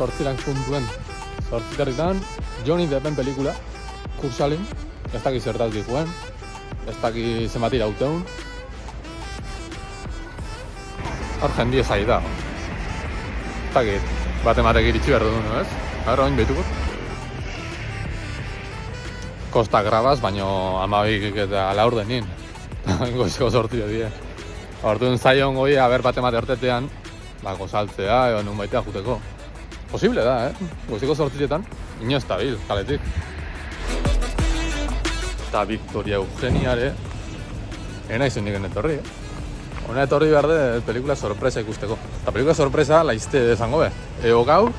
sortzirak puntuen. Sortziterritan, Johnny Deppen pelikula, kursalin, ez dakit zertaz dikuen, ez dakit zenbat irauteun. Hor jendia zai da. Ez dakit, bat-ematek iritsi behar duen, ez? Gara, oin behituko. Kosta grabaz, baino 12 eta laur denin. Goizko sortzio die. Orduan zaion goi, aber bat-emate hortetean, gozaltzea, edo nun baitea juteko. Posible da, Goiziko sortzietan, inoz estabil, kaletik. Eta Victoria Eugeniare, ena izan nigen etorri, Hona etorri behar de pelikula sorpresa ikusteko. Eta pelikula sorpresa laizte esango be. Eo gaur,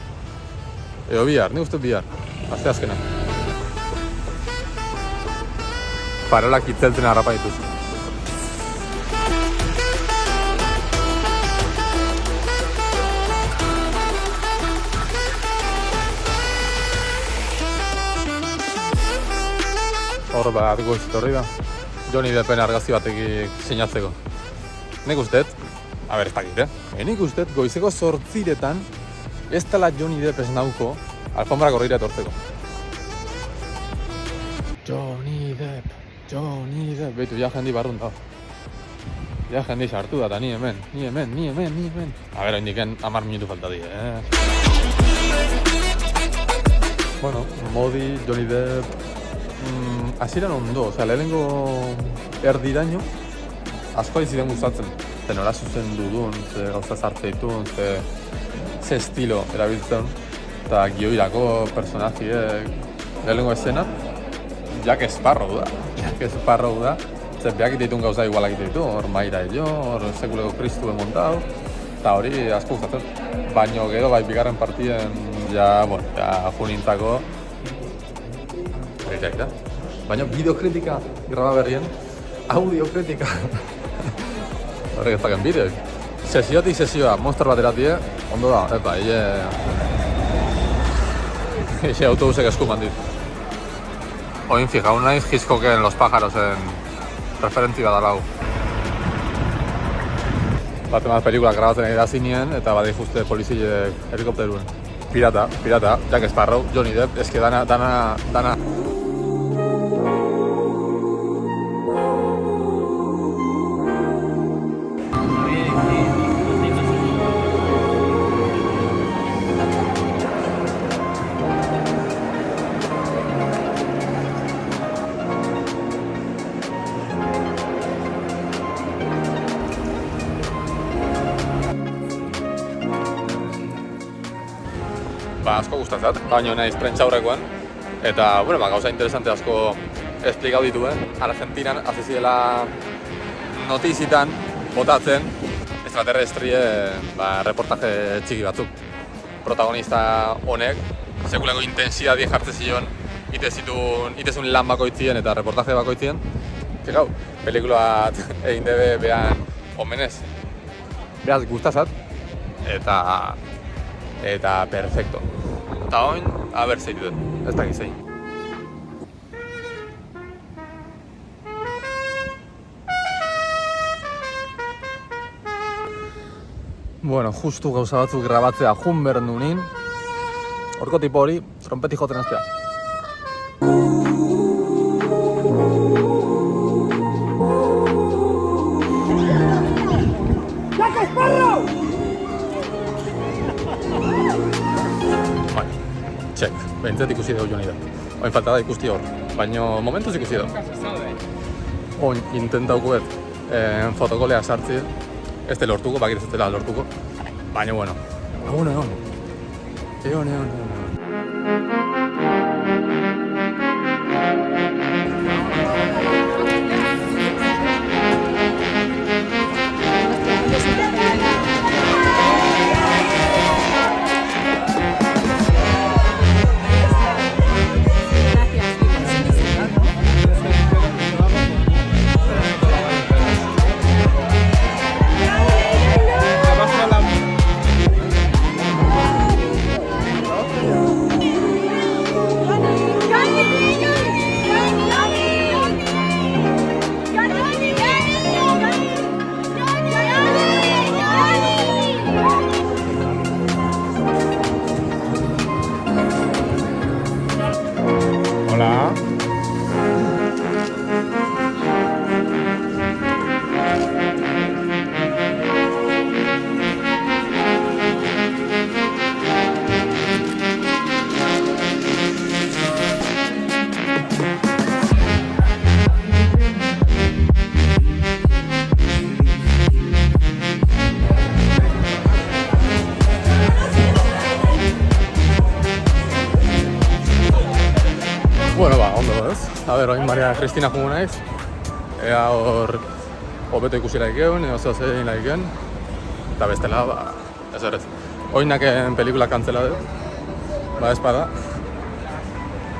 eo bihar, ni uste bihar. Azte azkena. Farolak itzeltzen harrapa dituz. Hor bat goiz etorri da. Johnny Deppen argazki batekik sinatzeko. Nik usteet, ez dakit, nik usteet goizeko 8:00 ez dela Johnny Depp ez nauko alfombra korrira etortzeko. Johnny Depp, behitu, ja jendi barrun da. Ja jendi sartu da, eta ni hemen. Hain diken 10 minutu falta die, Bueno, Modi, Johnny Depp, hasieran ondo, lehenengo erdiraino, asko aiziren gustatzen. Ze nola zuzen dudun, ze gauza zartze ditun, ze estilo erabiltzen. Eta gioirako personajiek lehenengo escena, Jack Sparrow da. Ze behak ditun gauza igualak ditu, hor Maira jo, hor sekuleko Kristu montau. Eta hori asko gustatzen. Baina gero bigarren partien, ja junintzako berriak da. Baina bideokritika graba berrien, audiokritika. Horrek ez daken bideoik. Sesiotik sesioa, monster bat eratie, ondo da, Eixe autobusek eskuman dit. Oin fijau naiz Hitchcocken Los Pájarosen referentzia da lau. Bat pelikulak grabatzen egin da zinien, eta bat ikuste poliziek helikopteruen. Pirata, Jack Sparrow, Johnny Depp, eske dana. Asko gustatzat, baina naiz prentsaurrekoan. Eta, gauza interesante asko esplikau dituen. Argentinan, azizidela notizitan, botatzen, extraterrestrien reportaje txiki batzuk. Protagonista honek, sekuleko intensidadi jartze zion, itezun lan bakoitzien eta reportaje bakoitzien. Fikau, pelikula bat egin debe behan omenez. Beraz, gustatzat, eta perfecto. Eta oin, zein dut, ez dakit zein. Justu gauza batzuk grabatzea jun behar nunin. Horko tipo hori, trompeti joten aztea. ¡Jack Sparrow! Check, behintzat ikusi dugu Johnny Depp. Oin falta da ikusti hor, baina momentuz ikusi dugu. Oin intentauko fotokolea sartzi, ez de lortuko, bakit ez dela lortuko. Baina egon. Bueno, ondo ez. A ber, oin Maria Cristina jungu naiz. Ea hor hobeto ikusi laikeun, edo zein laikeun. Eta bestela, ez horrez. Oinaken pelikula kantzela dut. Ez bada.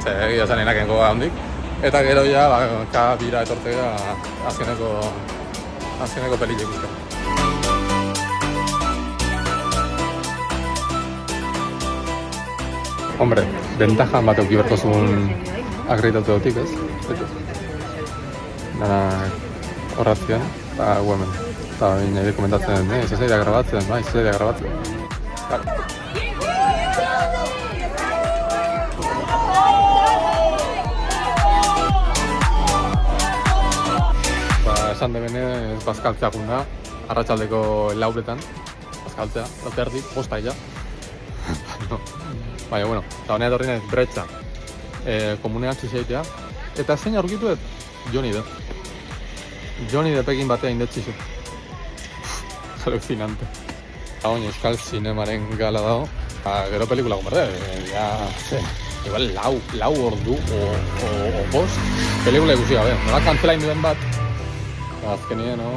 Egia zen enaken goga hondik. Eta gero ja, bira etortzea azkeneko pelik ikusten. Hombre, bentajan bat euki berko zuen akreditatu dutik, ez? Dana horratzean, eta hemen. Eta nire komentatzen, ez zaila grabatzen, ez zaila grabatzen. Claro. Esan debenez bazkaltzea da, arratsaldeko 4:00 bazkaltzea, erdi, posta ja. Baina, bueno, eta honea etorri nahiz bretxa komunean txixeitea. Eta zein aurkitu dut? Johnny Depp. Johnny Deppekin batea indetxizu. Alucinante. Eta honi euskal zinemaren gala dago. Gero pelikula gomberde, igual lau ordu o bost pelikula ikusi gabe. Nola kantzela induen bat. Azkenien, no?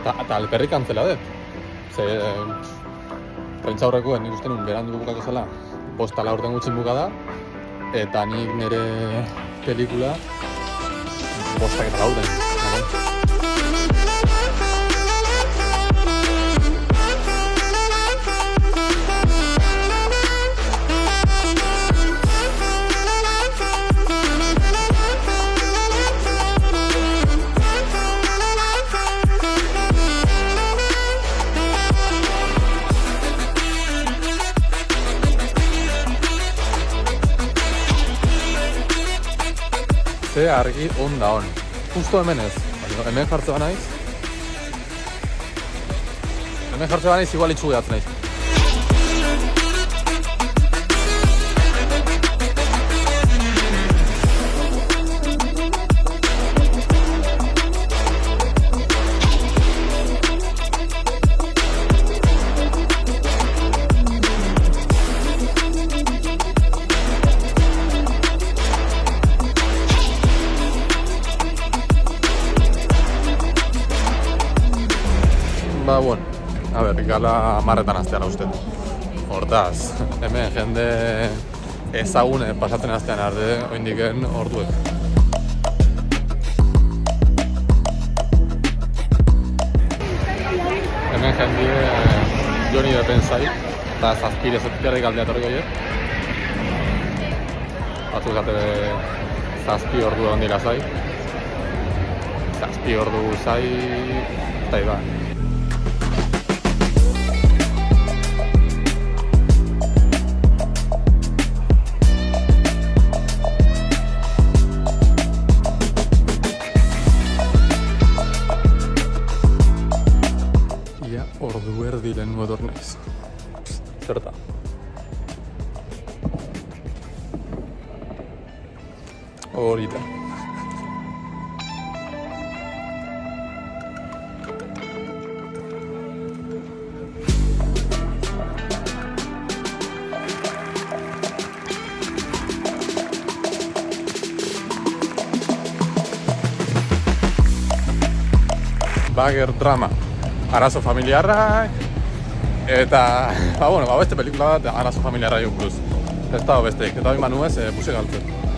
Eta alperri kantzela dut. Prentza horrekoen nik uste nun berandu bukako zela 5 urten gutxin buka da. Eta nik nire pelikula 5 urten. Ze argi on da on. Justo hemen ez. Hemen jartze banaiz. Igual itxu gehatzen naiz. Bueno, a ber, gala 10:00 hastean uste. Hortaz, hemen jende ezagune pasatzen hastean arde, oindiken orduek. Hemen jende Johnny Deppen zai, eta zazpire zazpiarrik aldea torriko hiek. Batzuk zate 7 ordu ondila zai. 7 ordu zai, eta iba. Ordu erdi lehen nuetor nahiz. Zerta. Horita. Bagger drama. Arazo familiarrak, eta, beste pelikula bat, arazo familiarrak buruz. Ez da besteik, eta hori manuez, busi galtzen.